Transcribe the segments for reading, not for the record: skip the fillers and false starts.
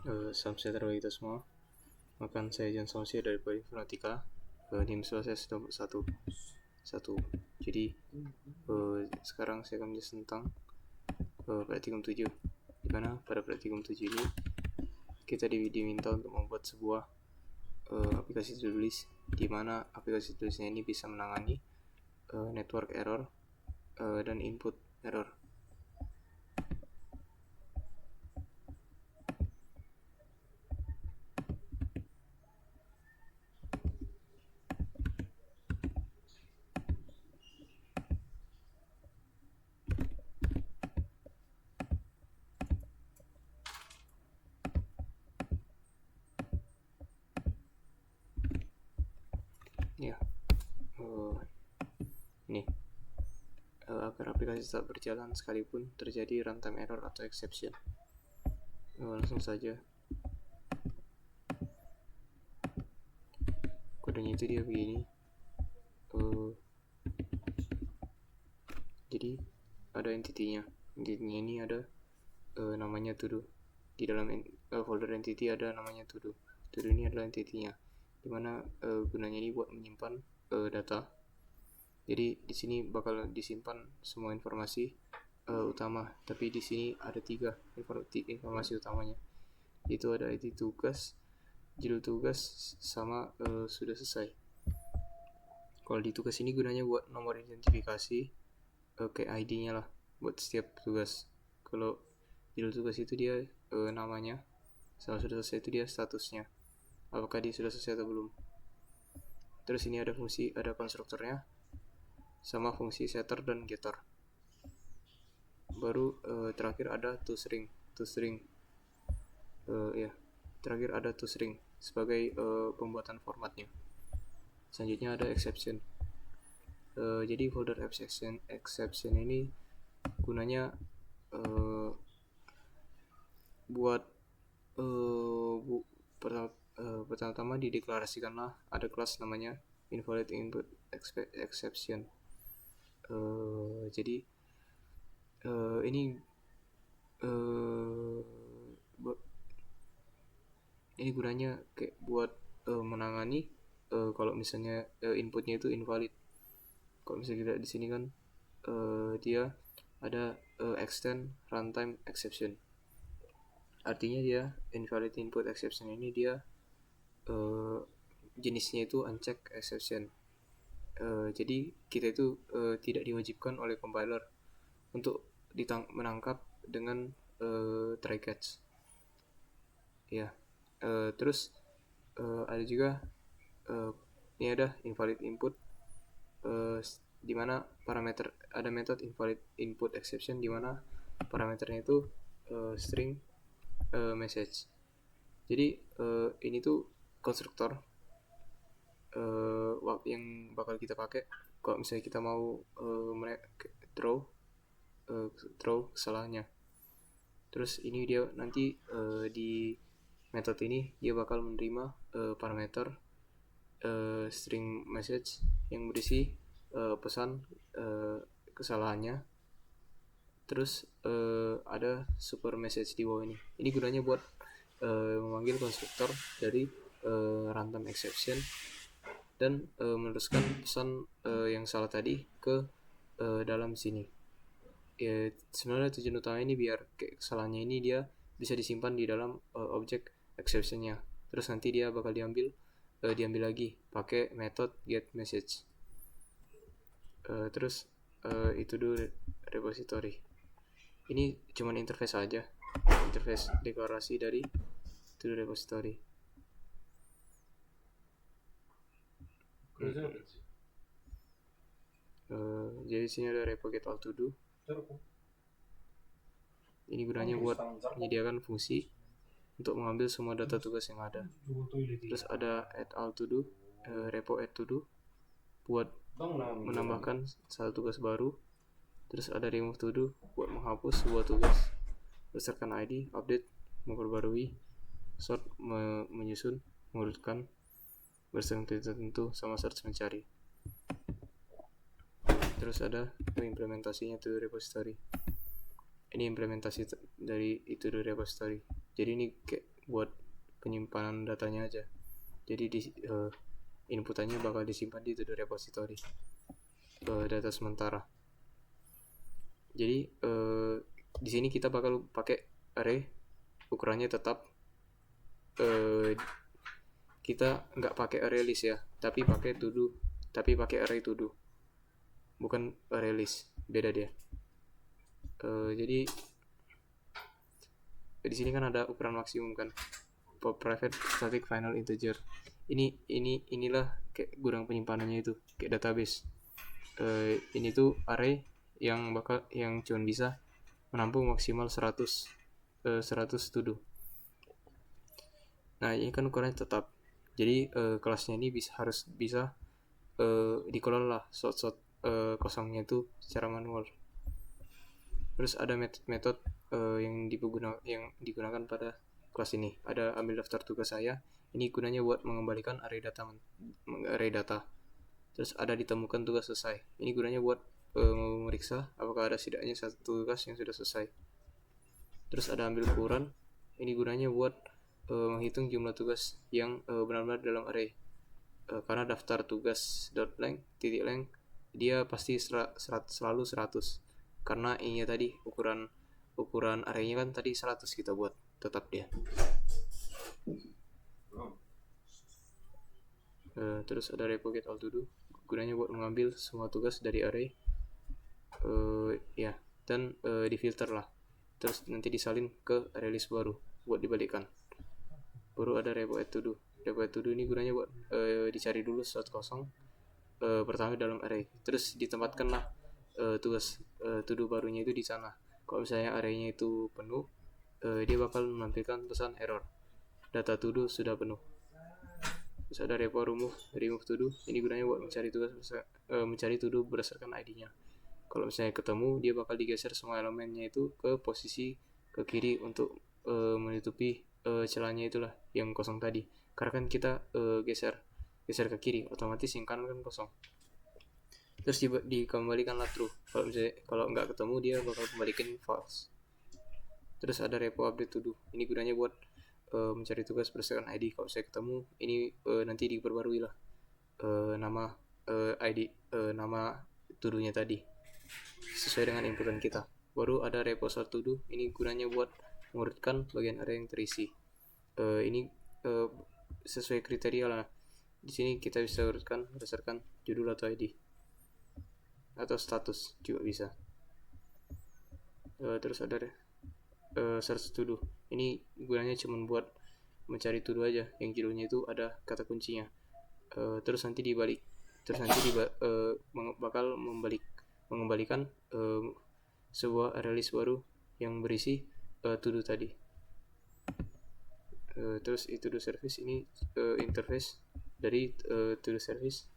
Salam sejahtera bagi kita semua. Makan saya Jan Somsi dari Informatika. NIM saya sudah satu. Jadi sekarang saya akan menjelaskan tentang praktikum 7. Di mana pada praktikum 7 ini kita diminta untuk membuat sebuah aplikasi tulis, di mana aplikasi tulisnya ini bisa menangani network error dan input error. Ya, ini agar aplikasi tetap berjalan sekalipun terjadi runtime error atau exception. Langsung saja. Kodenya itu dia begini. Jadi ada entity-nya. Entity-nya ini ada namanya to do. Di dalam folder entity ada namanya to do. To do ini adalah entity-nya, dimana gunanya ini buat menyimpan data. Jadi di sini bakal disimpan semua informasi utama, tapi di sini ada 3 informasi utamanya. Itu ada ID tugas, judul tugas, sama sudah selesai. Kalau di tugas ini gunanya buat nomor identifikasi kayak ID-nya lah buat setiap tugas. Kalau judul tugas itu dia namanya, setelah sudah selesai itu dia statusnya, apakah dia sudah selesai atau belum. Terus ini ada fungsi, ada konstruktornya, sama fungsi setter dan getter. Baru terakhir ada toString. Terakhir ada toString sebagai pembuatan formatnya. Selanjutnya ada exception. Jadi folder exception ini gunanya buat pertama-tama dideklarasikanlah ada kelas namanya invalid input exception. Jadi ini gunanya kayak buat menangani kalau misalnya inputnya itu invalid. Kalau misalnya kita di sini kan dia ada extend runtime exception. Artinya dia invalid input exception ini dia jenisnya itu unchecked exception. Jadi kita itu tidak diwajibkan oleh compiler untuk menangkap dengan try catch. Ya. Terus ada juga ini ada invalid input, di mana parameter ada method invalid input exception di mana parameternya itu string message. Jadi ini tuh konstruktor yang bakal kita pakai kalau misalnya kita mau throw kesalahannya. Terus ini dia nanti di metode ini dia bakal menerima parameter string message yang berisi pesan kesalahannya. Terus ada super message di bawah ini. Ini gunanya buat memanggil konstruktor dari runtime exception dan meneruskan pesan yang salah tadi ke dalam sini. Ya, sebenarnya tujuan utama ini biar kesalahannya ini dia bisa disimpan di dalam objek exception-nya. Terus nanti dia bakal diambil lagi pakai method get message. Terus itu dulu repository. Ini cuman interface aja, interface deklarasi dari to do repository. Jadi sini ada repo get all to do. Ini gunanya buat menyediakan fungsi untuk mengambil semua data tugas yang ada. Terus ada add all to do, repo add to do buat menambahkan satu tugas baru. Terus ada remove to do buat menghapus sebuah tugas berdasarkan ID, update memperbarui, sort menyusun, mengurutkan berdasarkan tertentu, sama search mencari. Terus ada implementasinya to do repository. Ini implementasi dari itu do repository. Jadi ini kayak buat penyimpanan datanya aja. Jadi inputannya bakal disimpan di to-do repository, data sementara. Jadi di sini kita bakal pakai array, ukurannya tetap. Kita nggak pakai array list ya, tapi pakai array to do, bukan array list, beda dia. Jadi di sini kan ada ukuran maksimum kan, for private static final integer. Inilah kayak gudang penyimpanannya itu, kayak database. Ini tuh array yang cuma bisa menampung maksimal 100 to do. Nah, ini kan ukurannya tetap. Jadi kelasnya ini harus bisa dikelola slot kosongnya itu secara manual. Terus ada metode yang digunakan pada kelas ini. Ada ambil daftar tugas saya. Ini gunanya buat mengembalikan array data. Terus ada ditemukan tugas selesai. Ini gunanya buat memeriksa apakah ada setidaknya satu tugas yang sudah selesai. Terus ada ambil ukuran. Ini gunanya buat menghitung jumlah tugas yang benar-benar dalam array. Karena daftar tugas .length dia pasti selalu 100. Karena ini tadi ukuran arraynya kan tadi 100 kita buat, tetap dia. Terus ada repo get all to do, gunanya buat mengambil semua tugas dari array, dan difilter lah. Terus nanti disalin ke array list baru buat dibalikkan. Baru ada repo add to do. Repo add to do ini gunanya buat dicari dulu slot kosong pertama dalam array. Terus ditempatkanlah tugas to do barunya itu di sana. Kalau misalnya arraynya itu penuh, dia bakal menampilkan pesan error, data to do sudah penuh. Terus ada repo remove to do. Ini gunanya buat mencari to do berdasarkan ID-nya. Kalau misalnya ketemu, dia bakal digeser semua elemennya itu ke posisi ke kiri untuk menutupi celahnya itulah yang kosong tadi. Karena kan kita geser ke kiri, otomatis yang kanan kan kosong. Terus dikembalikanlah true. Kalau nggak ketemu, dia bakal kembalikan false. Terus ada repo update to do. Ini gunanya buat mencari tugas berdasarkan ID. Kalau saya ketemu, ini nanti diperbarui lah nama ID, nama to do-nya tadi sesuai dengan inputan kita. Baru ada repo sort to do. Ini gunanya buat mengurutkan bagian array yang terisi. Ini sesuai kriteria lah. Di sini kita bisa urutkan berdasarkan judul atau ID atau status juga bisa. Terus ada search to do. Ini gunanya cuma buat mencari to do aja yang judulnya itu ada kata kuncinya. Terus nanti bakal mengembalikan sebuah array list baru yang berisi to do tadi. Terus to do service ini interface dari to do service,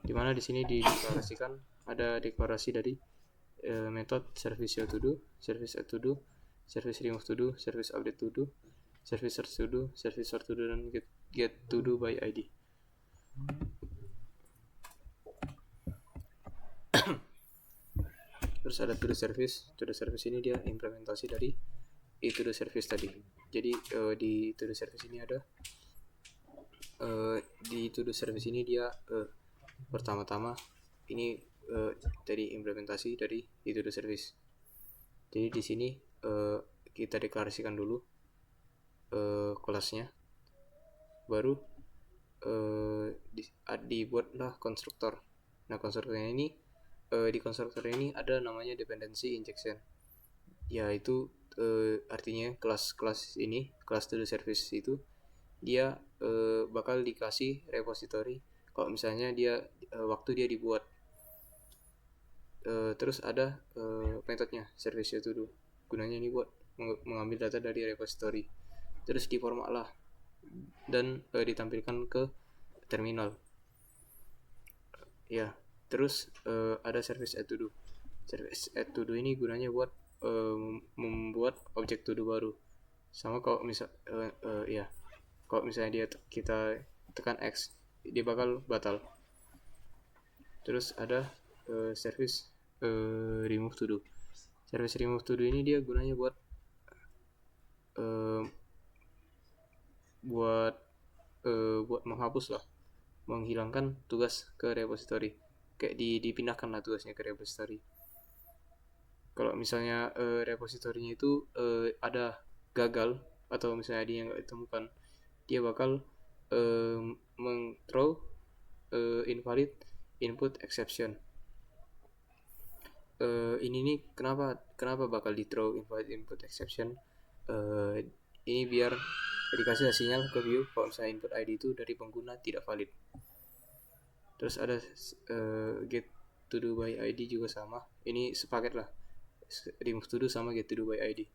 dimana di sini dideklarasikan ada deklarasi dari metode service show to do, service add to do, service remove to do, service update to do, service search to do, service sort to do, dan get to do by ID. Terus ada to do service. To do service ini dia implementasi dari to do service tadi. Jadi di to do service ini ada di to do service ini dia pertama-tama ini dari implementasi dari to do service. Jadi di sini kita deklarasikan dulu kelasnya, baru dibuatlah konstruktor. Nah, konstruktornya ini di konstruktor ini ada namanya dependency injection, yaitu artinya kelas to do service itu dia bakal dikasih repository kalau misalnya dia waktu dia dibuat. Terus ada metodenya service to do, gunanya ini buat mengambil data dari repository, terus diformat lah dan ditampilkan ke terminal ya. Terus ada service add to do. Service add to do ini gunanya buat membuat objek to do baru. Sama kalau kalau misalnya kita tekan X, dia bakal batal. Terus ada service remove to do. Service remove to do ini dia gunanya buat buat menghapus lah, menghilangkan tugas ke repository, kayak dipindahkan lah tugasnya ke repository. Kalau misalnya repositorinya itu ada gagal atau misalnya dia nggak ditemukan, dia bakal meng-throw invalid input exception. Ini nih kenapa bakal di throw invalid input exception. Ini biar dikasih sinyal ke view kalau misalnya input ID itu dari pengguna tidak valid. Terus ada get to do by ID juga sama, ini sepaket lah, remove to do sama get to do by ID.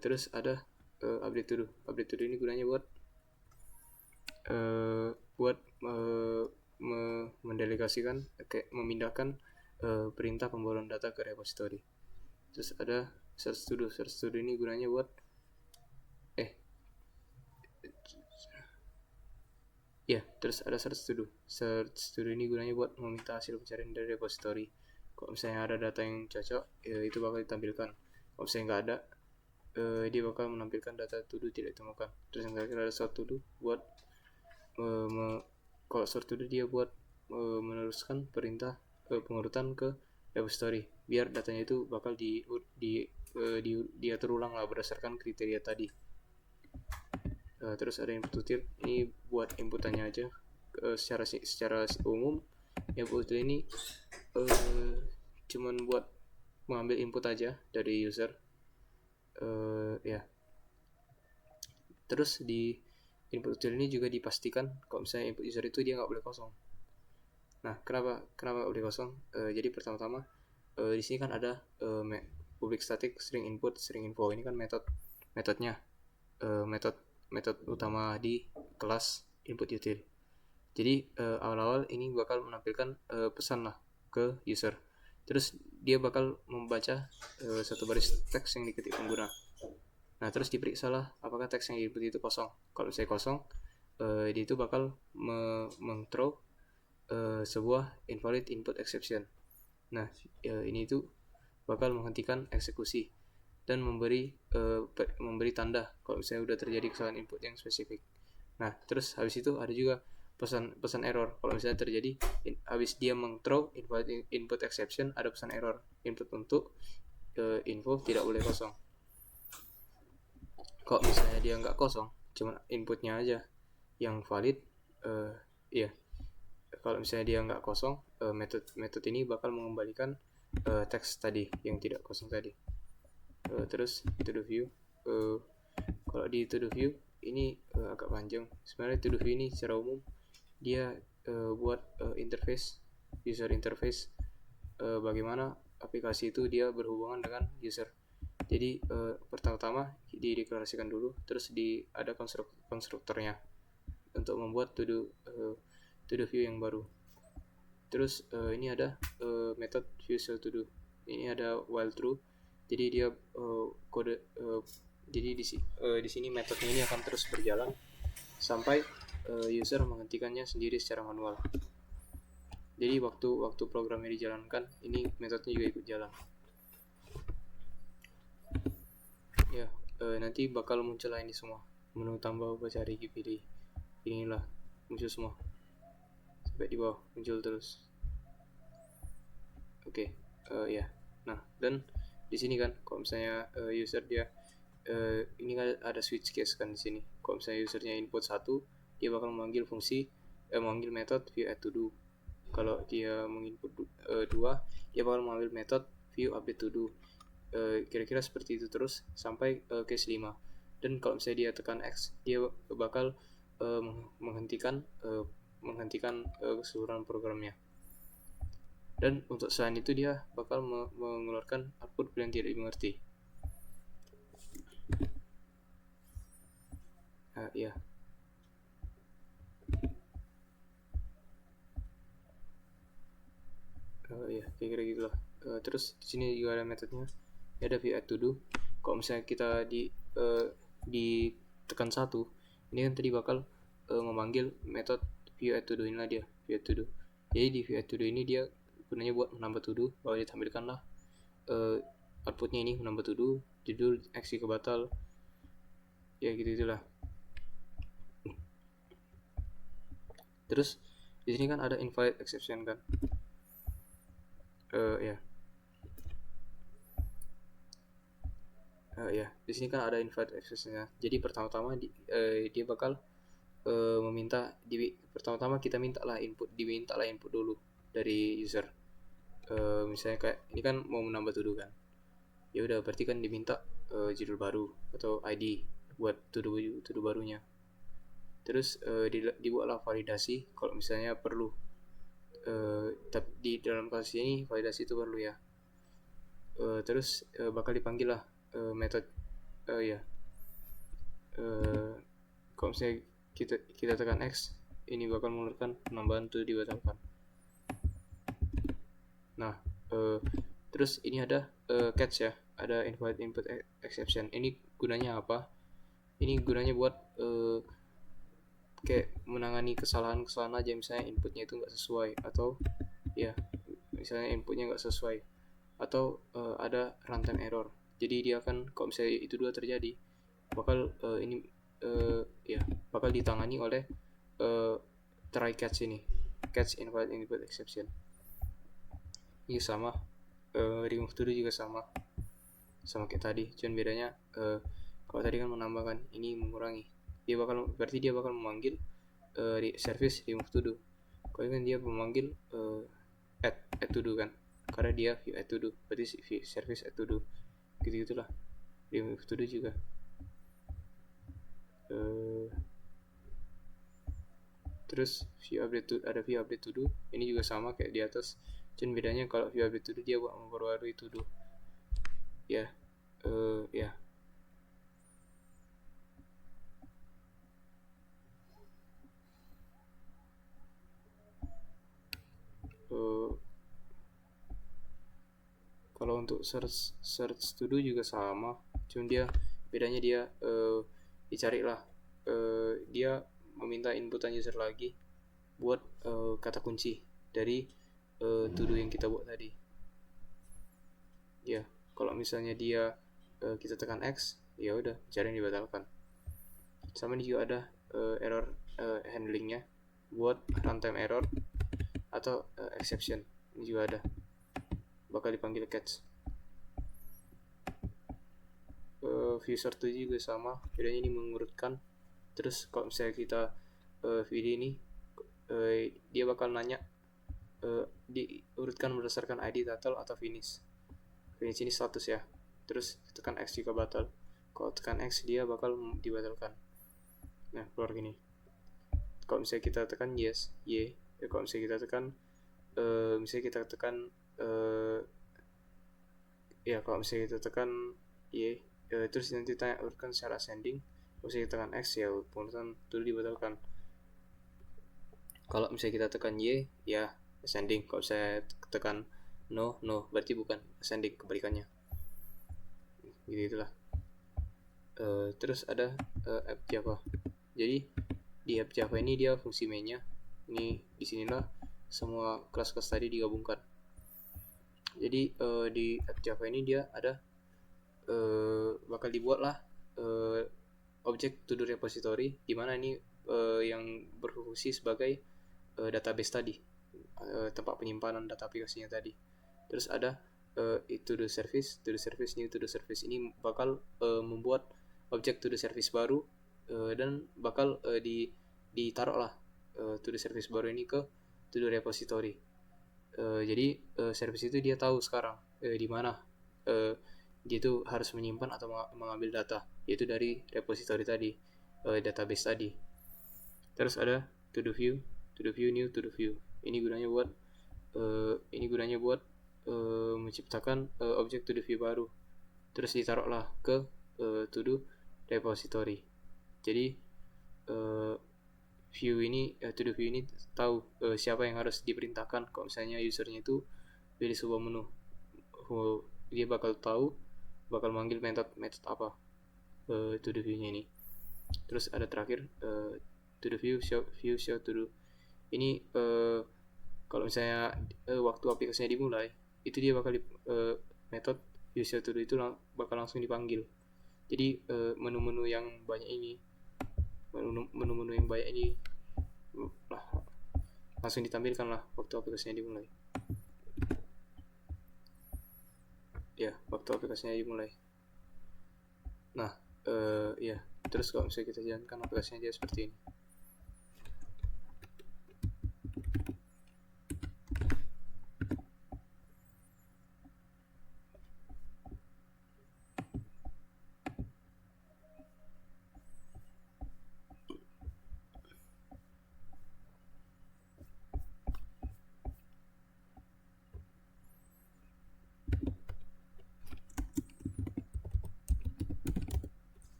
Terus ada update to do ini gunanya buat mendelegasikan, kayak memindahkan perintah pembawaan data ke repository. Terus ada search to do ini gunanya buat terus ada search to do ini gunanya buat meminta hasil pencarian dari repository. Kalau misalnya ada data yang cocok, itu bakal ditampilkan. Kalau misalnya nggak ada, dia bakal menampilkan data to do tidak ditemukan. Terus yang terakhir ada sort to do buat kalau sort to do dia buat meneruskan perintah pengurutan ke repository, biar datanya itu bakal diatur ulang lah berdasarkan kriteria tadi. Terus ada input util, ini buat inputannya aja secara umum. Input util ini cuman buat mengambil input aja dari user. Terus di input util ini juga dipastikan kalau misalnya input user itu dia nggak boleh kosong. Nah, kenapa nggak boleh kosong? Jadi pertama-tama di sini kan ada public static string input string info, ini kan metodnya, metode utama di kelas input util. Jadi awal-awal ini bakal menampilkan pesan lah ke user. Terus dia bakal membaca satu baris teks yang diketik pengguna. Nah, terus diperiksa lah apakah teks yang diinput itu kosong. Kalau saya kosong, dia itu bakal meng-throw sebuah invalid input exception. Nah, ini itu bakal menghentikan eksekusi dan memberi tanda kalau misalnya udah terjadi kesalahan input yang spesifik. Nah, terus habis itu ada juga pesan error. Kalau misalnya terjadi habis dia meng-throw invalid input exception, ada pesan error, input untuk info tidak boleh kosong. Kalau misalnya dia nggak kosong, cuma inputnya aja yang valid, kalau misalnya dia nggak kosong, metode ini bakal mengembalikan teks tadi yang tidak kosong tadi. Terus to do view, kalau di to do view ini agak panjang. Sebenarnya to do view ini secara umum dia buat interface, user interface, bagaimana aplikasi itu dia berhubungan dengan user. Jadi pertama-tama dideklarasikan dulu, terus ada konstruktornya untuk membuat to do view yang baru. Terus ini ada method view to do. Ini ada while true. Jadi dia kode. Jadi di sini metodenya ini akan terus berjalan sampai user menghentikannya sendiri secara manual. Jadi waktu programnya dijalankan, ini metodenya juga ikut jalan. Ya, nanti bakal muncul ini semua. Menu tambah cari pilih. Inilah muncul semua. Sampai di bawah muncul terus. Oke, ya. Nah, dan di sini kan kalau misalnya user dia ini kan ada switch case kan di sini. Kalau misalnya usernya input 1, dia bakal memanggil memanggil method view add to do. Kalau dia menginput 2, dia bakal mengambil method view update to do. Kira-kira seperti itu terus sampai case 5. Dan kalau misalnya dia tekan X, dia bakal menghentikan keseluruhan programnya. Dan untuk selain itu dia bakal mengeluarkan output yang tidak dimengerti. Ya. Ya, kira-kira gitulah. Terus di sini juga ada metodenya. Ada view add to do. Kalau misalnya kita ditekan 1, ini kan tadi bakal memanggil metode view add to do, inilah dia view add to do. Jadi di view add to do ini dia gunanya buat menambah to do, bahwa ditampilkanlah outputnya ini menambah to do, judul, aksi kebatal, ya gitu itulah. Terus di sini kan ada invalid exception kan. Ya. Ya, di sini kan ada invalid exception-nya. Jadi pertama-tama dia bakal meminta pertama-tama kita diminta lah input dulu dari user. Misalnya kayak ini kan mau menambah tuduh kan. Ya udah berarti kan diminta judul baru atau ID buat tuduh barunya. Terus dibuatlah validasi kalau misalnya perlu. Tapi di dalam kasus ini validasi itu perlu ya. Terus bakal dipanggil lah metode ya. Kalau misalnya kita tekan X, ini bakal mengeluarkan penambahan itu dibatalkan. Nah, terus ini ada catch ya, ada invalid input exception. Ini gunanya apa? Ini gunanya buat kayak menangani kesalahan-kesalahan aja, misalnya inputnya itu nggak sesuai, atau ya misalnya inputnya nggak sesuai, atau ada runtime error. Jadi dia akan, kalau misalnya itu dua terjadi, bakal ya bakal ditangani oleh try catch ini, catch invalid input exception. Ini sama, remove to do juga sama kayak tadi, cuman bedanya kalau tadi kan menambahkan, ini mengurangi. Berarti dia bakal memanggil service remove to do. Kalau kan dia memanggil add to do kan, karena dia view add to do, berarti service add to do, gitu-gitulah. Remove to do juga terus ada view update to do, ini juga sama kayak di atas, cuman bedanya kalau view update to do dia buat memperbarui to do ya. Ya kalau untuk search to do juga sama, cuman dia bedanya dia dicari lah, dia meminta inputan user lagi buat kata kunci dari to do yang kita buat tadi ya. Kalau misalnya dia kita tekan X, ya udah cari yang dibatalkan. Sama ini juga ada error handlingnya buat runtime error atau exception, ini juga ada, bakal dipanggil catch. View sort juga sama, bedanya ini mengurutkan. Terus kalau misalnya kita video ini dia bakal nanya diurutkan berdasarkan ID title atau finish ini status ya. Terus tekan X jika batal, kalau tekan X dia bakal dibatalkan. Nah keluar gini. Kalau misalnya kita tekan yes Y, kalau misalnya kita tekan ya kalau misalnya kita tekan Y, terus nanti tanya urutkan secara ascending. Kalau misalnya kita tekan X ya pengurutan dulu dibatalkan. Kalau misalnya kita tekan Y ya ascending, kalau saya tekan no berarti bukan ascending, kebalikannya. Gitu itulah. Terus ada app Java. Jadi di app Java ini dia fungsi mainnya ini, disinilah semua kelas-kelas tadi digabungkan. Jadi di app Java ini dia ada bakal dibuat lah objek to do repository, di mana ini yang berfungsi sebagai database tadi, tempat penyimpanan data aplikasinya tadi. Terus ada to do service, new to do service ini bakal membuat objek to do service baru dan bakal ditaruh lah to do service baru ini ke to do repository. Jadi service itu dia tahu sekarang di mana dia itu harus menyimpan atau mengambil data, yaitu dari repository tadi, database tadi. Terus ada to do view, new to do view. Ini gunanya buat menciptakan objek to do view baru, terus ditaruhlah ke to do repository. Jadi to do view ini tahu siapa yang harus diperintahkan. Kalau misalnya usernya itu pilih sebuah menu, dia bakal tahu bakal manggil metode apa to do view-nya ini. Terus ada terakhir to do view show to do. Ini kalau misalnya waktu aplikasinya dimulai, itu dia bakal metode view show to do itu bakal langsung dipanggil. Jadi menu-menu yang banyak ini langsung ditampilkan lah waktu aplikasinya dimulai. Ya, waktu aplikasinya dimulai. Nah, ya, terus kalau misalnya kita jalankan aplikasinya dia seperti ini.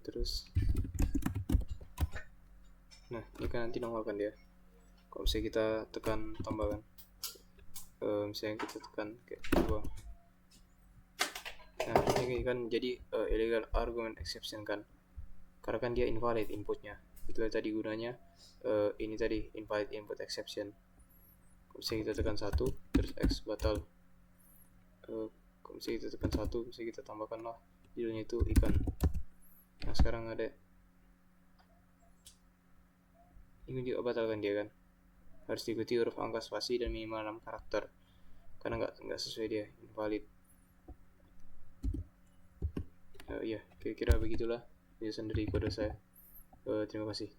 Terus nah ini kan nanti nongol kan dia kalau misalnya kita tekan tambahkan, misalnya kita tekan kayak dua. Nah ini kan jadi illegal argument exception kan, karena kan dia invalid inputnya. Itu tadi gunanya ini tadi invalid input exception. Kalau misalnya kita tekan 1 terus x batal, kalau misalnya kita tekan 1 misalnya kita tambahkan lah judulnya itu ikan. Nah sekarang ada ini juga batalkan dia kan, harus diikuti huruf angka spasi dan minimal 6 karakter karena nggak sesuai dia invalid. Ya kira-kira begitulah penjelasan dari kode saya. Terima kasih.